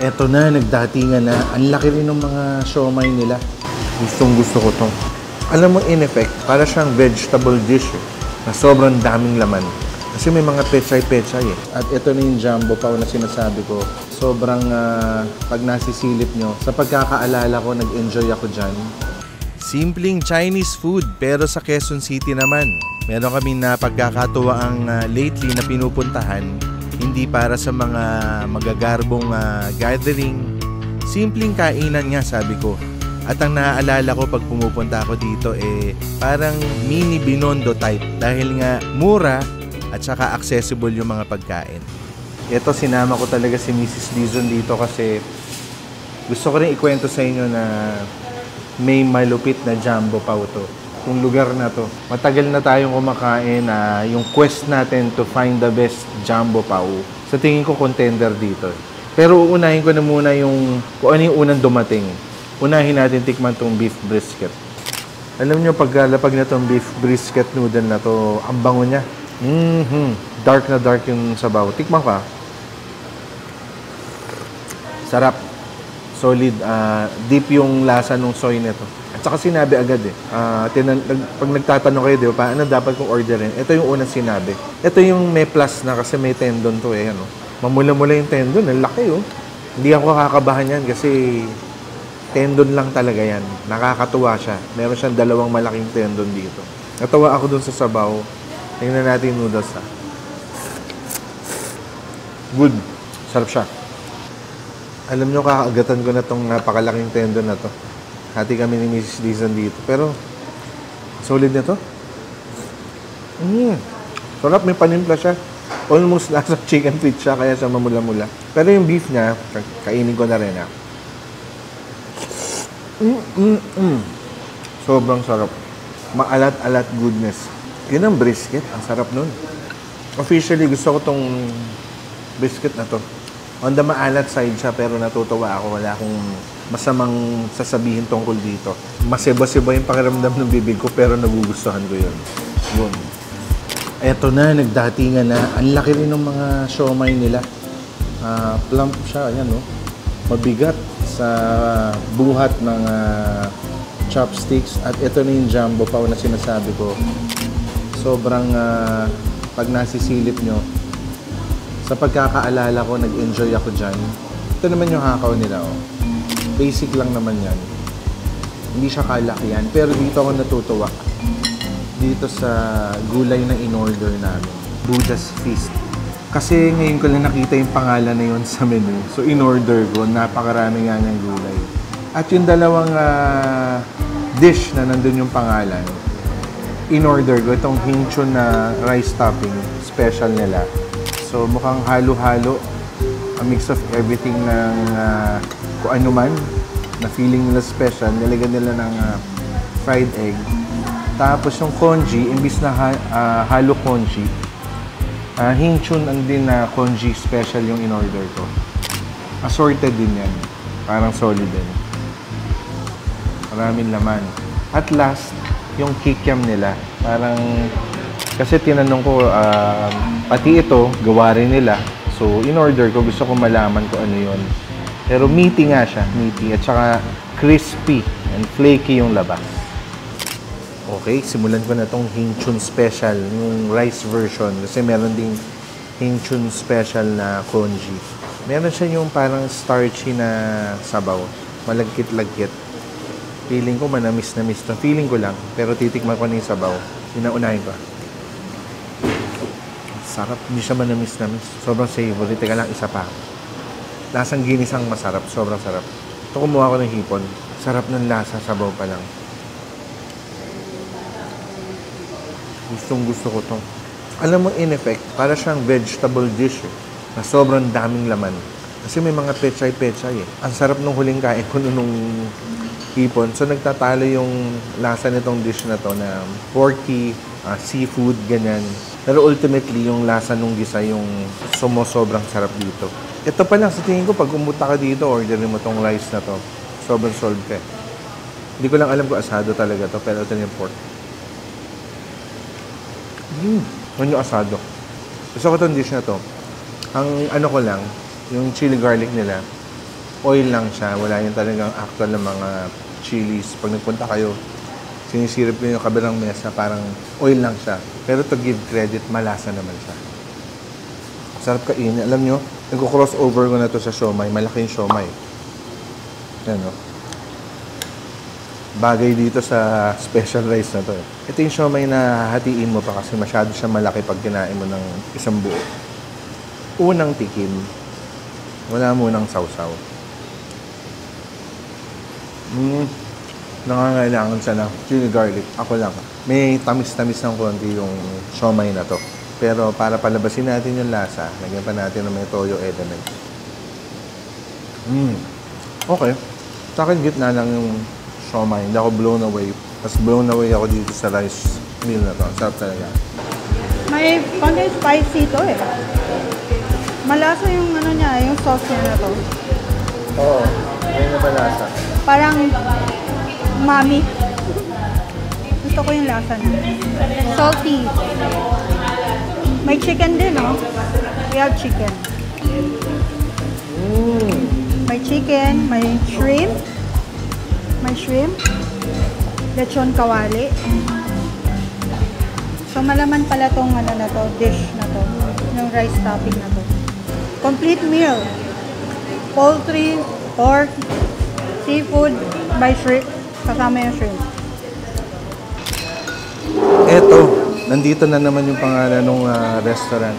Eto na, nagdatingan na. Ang laki rin ng mga siomai nila. Gustong gusto ko to. Alam mo, in effect, para siyang vegetable dish na sobrang daming laman. Kasi may mga pechay-pechay eh. At ito na yung jumbo pao na sinasabi ko. Sobrang pag nasisilip nyo, sa pagkakaalala ko, nag-enjoy ako dyan. Simpleng Chinese food, pero sa Quezon City naman. Meron kami na pagkakatuwaang lately na pinupuntahan. Hindi para sa mga magagarbong gathering. Simpleng kainan nga, sabi ko. At ang naaalala ko pag pumupunta ako dito parang mini Binondo type. Dahil nga mura at saka accessible yung mga pagkain. Ito, sinama ko talaga si Mrs. Dizon dito kasi gusto ko rin ikwento sa inyo na may malupit na jumbo pao to. Yung lugar na to. Matagal na tayong kumakain yung quest natin to find the best jumbo pao. Sa tingin ko contender dito. Pero uunahin ko na muna kung ano yung unang dumating. Unahin natin tikman tong beef brisket. Alam nyo, paglalapag na tong beef brisket noodle na to, ang bango niya. Dark na dark yung sabaw. Tikman ka. Sarap. Solid. Deep yung lasa ng soy nito. At saka sinabi agad pag nagtatanong kayo, di ba, paano dapat kong orderin? Ito yung unang sinabi. Ito yung may plus na kasi may tendon to Mamula-mula yung tendon. Ang laki Hindi ako kakabahan yan kasi tendon lang talaga yan. Nakakatuwa siya. Meron siyang dalawang malaking tendon dito. Natawa ako dun sa sabaw. Tingnan natin yung noodles Good. Sarap siya. Alam nyo, kakaagatan ko na tong napakalaking tendon na to. Hati kami ni Mrs. Dizon dito. Pero, solid na to. Sarap, may panimpla siya. Almost nasa chicken feet siya, kaya siya mamula-mula. Pero yung beef niya, kainin ko na rin Sobrang sarap. Maalat-alat goodness. Yun ang brisket. Ang sarap nun. Officially, gusto ko tong brisket na to. On the maalat side siya, pero natutuwa ako. Wala akong masamang sasabihin tungkol dito. Maseba-seba yung pakiramdam ng bibig ko, pero nagugustuhan ko yun. Eto na, nagdatingan na. Ang laki rin ng mga siomai nila. Plump siya, ayan mabigat sa buhat ng chopsticks. At ito na yung jumbo pao na sinasabi ko. Sobrang pag nasisilip nyo, sa pagkakaalala ko, nag-enjoy ako dyan. Ito naman yung hakaw nila Basic lang naman yan. Hindi siya kalakihan. Pero dito ako natutuwa. Dito sa gulay na in-order namin. Buddha's Feast. Kasi ngayon ko lang nakita yung pangalan na yun sa menu. So in-order ko, napakarami nga niyang gulay. At yung dalawang dish na nandun yung pangalan, in-order ko itong hinchon na rice topping, special nila. So mukhang halo-halo, a mix of everything ng kung ano man na feeling nila special, nilagyan nila ng fried egg. Tapos yung congee, imbis na halo congee, hinchon ang din na congee special yung in-order ko. Assorted din yan, parang solid din. Maraming laman. At last, yung kikiam nila, parang kasi tinanong ko, pati ito, gawa rin nila. So, in-order ko, gusto ko malaman kung ano yun. Pero meaty nga siya, meaty. At saka crispy and flaky yung labas. Okay, simulan ko na tong hinchon special, yung rice version. Kasi meron ding hinchon special na congee. Meron siya yung parang starchy na sabaw. Malagkit-lagkit. Feeling ko manamis na miss to. Feeling ko lang. Pero titikman ko na yung sabaw. Pinaunahin ko. Sarap. Hindi siya manamis-namis. Sobrang savory. Teka lang, isa pa. Lasang ginisang masarap. Sobrang sarap. Ito, kumuha ko ng hipon. Sarap ng lasa. Sabaw pa lang. Gustong gusto ko to. Alam mo, in effect, para siyang vegetable dish na sobrang daming laman. Kasi may mga pechay-pechay Ang sarap nung huling kain ko nung hipon. So, nagtatalo yung lasa nitong dish na to na porky, seafood, ganyan. Pero ultimately, yung lasa nung gisa, yung sobrang sarap dito. Ito pa lang, sa tingin ko, pag umunta ka dito, orderin mo tong rice na to. Sobrang solve ka. Hindi ko lang alam kung asado talaga to, pero ito yung pork. Ano yung asado? Gusto ko tong dish na to. Ang ano ko lang, yung chili garlic nila, oil lang siya. Wala yung talagang actual na mga chilies. Pag nagpunta kayo, sinisirip ko yung kabilang mesa, parang oil lang siya. Pero to give credit, malasa naman siya. Sarap kainin. Alam nyo, nagko-crossover ko na to sa siomai. Malaking siomai. Yan o. Bagay dito sa special rice na to. Ito yung siomai na hatiin mo pa kasi masyado siya malaki pag kinain mo ng isang buo. Unang tikim. Wala munang sausaw. Nangangailangan siya ng chili garlic. Ako lang. May tamis-tamis ng konti yung siomai na to. Pero para palabasin natin yung lasa, lagyan pa natin ng may toyo element. Okay. Sa akin, gitna lang yung siomai. Hindi ako blown away. Mas blown away ako dito sa rice meal na to. Sarap talaga. May konti spicy to eh. Malasa yung ano niya, yung sauce niya na to. Oo. May na malasa. Parang umami. Gusto ko yung lasa niya. Salty. May chicken din, no? We have chicken. May chicken, may shrimp. May shrimp. Lechon kawali. So, malaman pala tong ano na to, dish na to. Yung rice topping na to. Complete meal. Poultry, pork, seafood, by shrimp. Kasama yung shrimp. Eto, nandito na naman yung pangalan ng restaurant.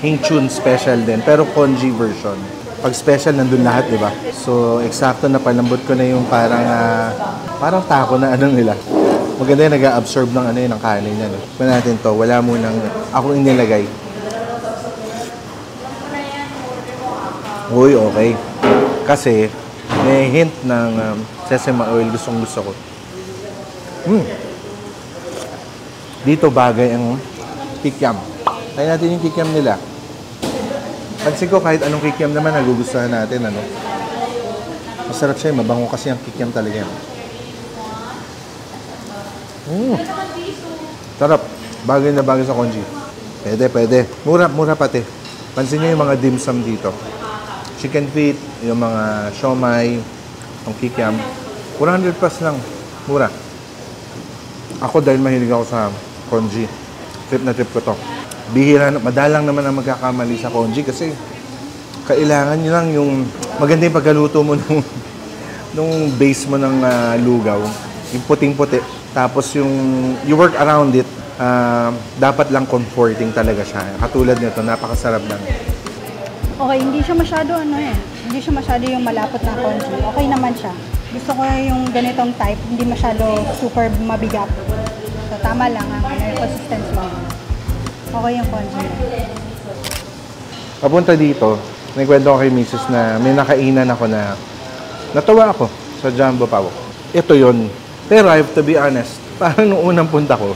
Hing Chun Special din, pero congee version. Pag special, nandun lahat, di ba? So, eksakto na palambot ko na yung parang taco na ano nila. Maganda yung nag-absorb ng ano yun, ng kanin yan. Kung natin to, wala munang ako inilagay. Uy, okay. Kasi, may hint ng sesame oil, gustong-gusto ko. Dito bagay ang kikiam. Try natin yung kikiam nila. Pansin ko kahit anong kikiam naman, nagugustuhan natin, ano. Masarap siya, mabango kasi ang kikiam talaga. Sarap. Bagay na bagay sa congee. Pwede. Mura pati. Pansin nyo yung mga dim sum dito. Chicken feet, yung mga siomai, yung kikiam. 400 plus lang. Mura. Ako dahil mahilig ako sa congee. Trip na trip ko to. Bihira, madalang naman ang magkakamali sa congee kasi kailangan nyo lang yung maganda yung pagkaluto mo nung base mo ng lugaw. Yung puting-puti. Tapos yung you work around it, dapat lang comforting talaga siya. Katulad nito, napakasarap lang. Okay, hindi siya masyado hindi siya masyado yung malapot na congee. Okay naman siya. Gusto ko yung ganitong type, hindi masyado super mabigat. So tama lang ang yung consistency mo. Okay yung congee. Papunta dito, nagkwento ko kay Mrs. na may nakainan ako na natawa ako sa Jumbo Pao. Ito yon. Pero I have to be honest, parang nung unang punta ko,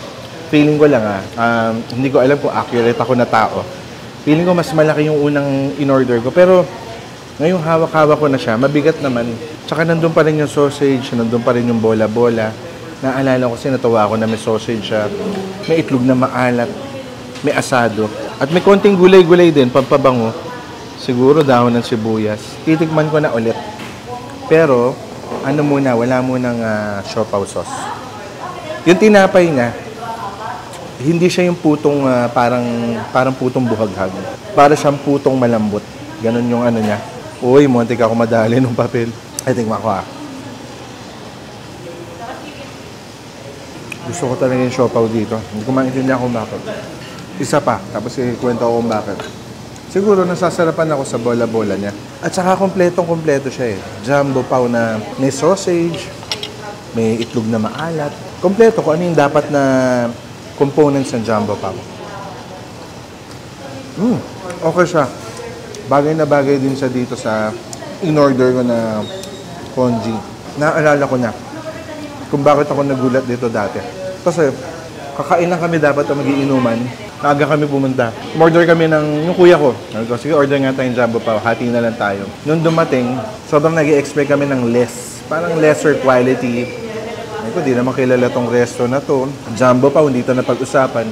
feeling ko lang hindi ko alam kung accurate ako na tao. Feeling ko mas malaki yung unang in-order ko. Pero ngayong hawak-hawak ko na siya, mabigat naman. Tsaka nandun pa rin yung sausage, nandun pa rin yung bola-bola. Naalala ko kasi natawa ako na may sausage siya, may itlog na maalat, may asado. At may konting gulay-gulay din, pampabango. Siguro dahon ng sibuyas. Titikman ko na ulit. Pero, wala munang siopaw sauce. Yung tinapay niya, hindi siya yung putong parang putong buhaghag. Para siyang putong malambot. Ganon yung ano niya. Uy, muntik ako madali ng papel. Ay, tingnan ko Gusto ko talaga yung siopaw dito. Hindi ko maintindihan kung bakit. Isa pa, tapos ikwento ko kung bakit. Siguro nasasarapan ako sa bola-bola niya. At saka kompletong-kompleto siya eh. Jumbo Pao na may sausage, may itlog na maalat. Kompleto kung ano yung dapat na components ng Jumbo Pao. Okay siya. Bagay na bagay din siya dito sa in-order ko na congee. Naalala ko na kung bakit ako nagulat dito dati. Kasi kakain lang kami dapat o magiinuman. Maaga kami pumunta. Order kami ng yung kuya ko. Sige, order nga tayong Jumbo Pao. Hati na lang tayo. Nung dumating, sobrang nag-i-expect kami ng parang lesser quality. Ako, di naman kilala tong resto na to. Jumbo Pao, hindi ito napag-usapan.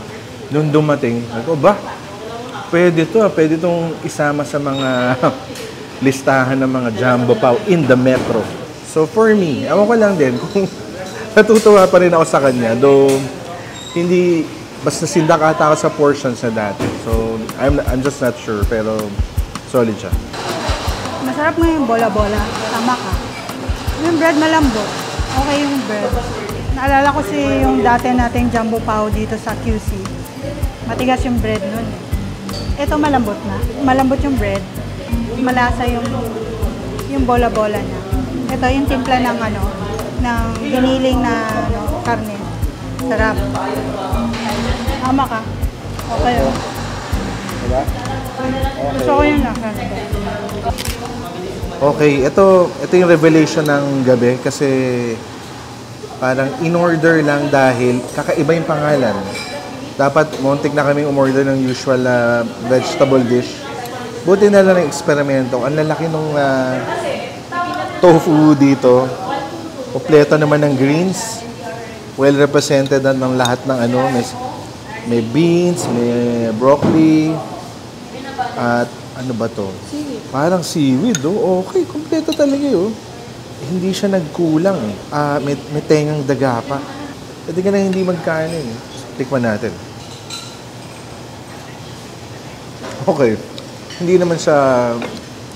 Nung dumating, ako, pwede to. Pwede itong isama sa mga listahan ng mga Jumbo Pao in the metro. So for me, ewan ko lang din kung natutuwa pa rin ako sa kanya. Though, hindi, basta sindakata ako sa portions na dati. So, I'm just not sure, pero solid siya. Masarap nga yung bola-bola. Tama ka. Yung bread malambot. Okay yung bread. Naalala ko yung dati nating Jumbo Pao dito sa QC. Matigas yung bread nun. Ito malambot na. Malambot yung bread. Malasa yung bola-bola niya. Ito yung timpla ng ng giniling na karne. Sarap. Tama ka. Okay oh. Diba? Gusto ko yung lasa. Okay, ito yung revelation ng gabi kasi parang in-order lang dahil kakaiba yung pangalan. Dapat muntik na kaming umorder ng usual na vegetable dish. Buti na lang ng eksperimento. Ang lalaki nung tofu dito. Kompleto naman ng greens. Well represented ng lahat ng may beans, may broccoli, at ano ba to? Seaweed. Parang seaweed, oh. Okay, kompleto talaga yun. Hindi siya nagkulang eh. May tengang daga pa. Pwede ka na hindi magkanin eh. Tikman natin. Okay. Hindi naman siya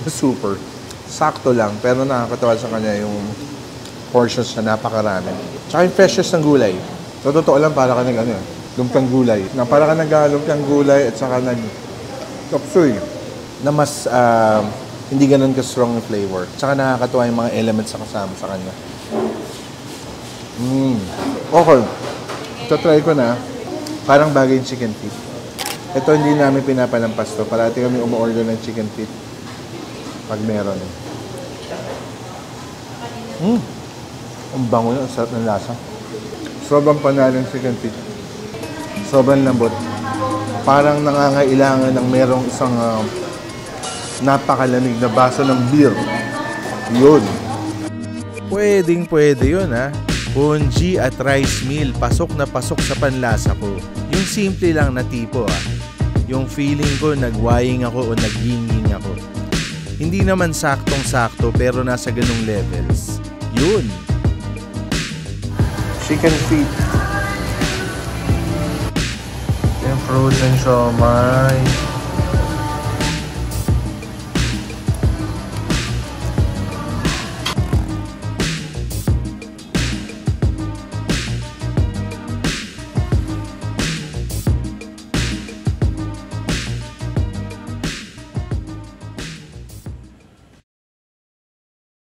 super. Sakto lang. Pero nakakatawa sa kanya yung portions na napakarami. Tsaka yung freshness ng gulay. So, totoo lang para ka lumpiang gulay. Para ka nag-lumpiang gulay at saka nag-kapsoy na mas hindi ganun ka-strong yung flavor. Tsaka nakakatuwa yung mga elements na kasama sa kanya. Okay. Ito try ko na. Parang bagay yung chicken feet. Ito hindi namin pinapalampas to. Parati kami umu-order ng chicken feet. Pag meron. Ang bango yun. Ang sarap ng lasa. Sobrang panalo yung chicken feet. Sobrang lambot. Parang nangangailangan ng merong isang napakalamig na baso ng beer. Yun. Pwede yun ha. Ponji at rice meal, pasok na pasok sa panlasa ko. Yung simple lang na tipo Yung feeling ko nagwaying ako o nagginging ako. Hindi naman saktong-sakto pero nasa ganung levels. Yun. Chicken feet. Yung frozen siomai.